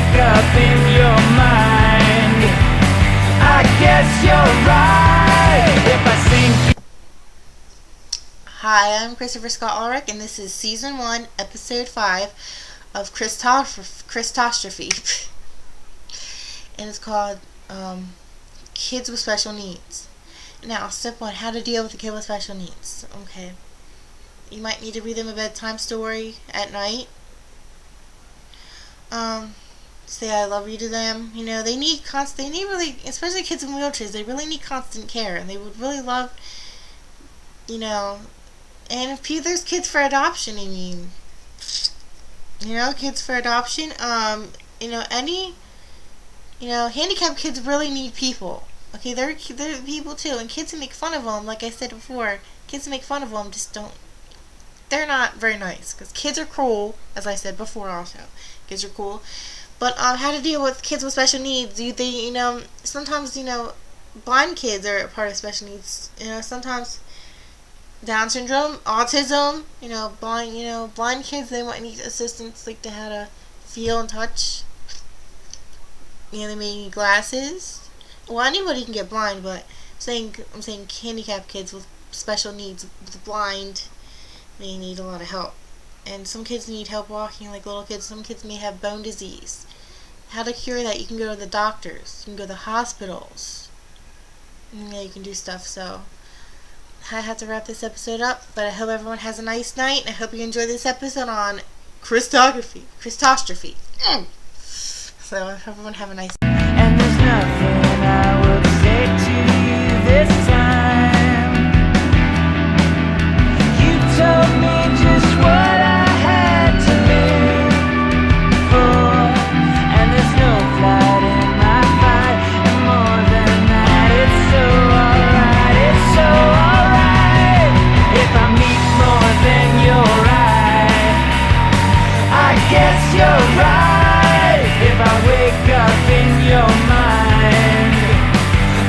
wake up in your mind. I guess you're right if I sink. Hi, I'm Christopher Scott Ulrich, and this is Season 1, Episode 5 of Christostrophy. And it's called Kids with Special Needs. Now, step 1, how to deal with a kid with special needs. Okay. You might need to read them a bedtime story at night. Say I love you to them. You know, they need really, especially kids in wheelchairs, they really need constant care, and they would really love, you know, and if there's kids for adoption, kids for adoption, handicapped kids really need people. Okay, they're people too, and kids who make fun of them, like I said before, kids who make fun of them they're not very nice, because kids are cruel, as I said before also. Kids are cool. But how to deal with kids with special needs, sometimes, blind kids are a part of special needs. Sometimes Down syndrome, autism, blind kids, they might need assistance, like to how to feel and touch. They may need glasses. Well, anybody can get blind, but I'm saying handicapped kids with special needs, with blind, they need a lot of help. And some kids need help walking, like little kids. Some kids may have bone disease. How to cure that? You can go to the doctors. You can go to the hospitals. You can do stuff. So I have to wrap this episode up, but I hope everyone has a nice night, and I hope you enjoy this episode on Christostrophy. So I hope everyone have a nice night. And there's nothing I would say to you this time. You told me just what I had to live for, and there's no flight in my fight, and more than that, it's so alright if I meet more than you're right. I guess you're right if I wake up in your mind.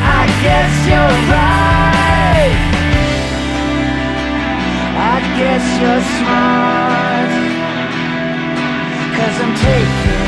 I guess you're right. I guess you're smart, 'cause I'm taking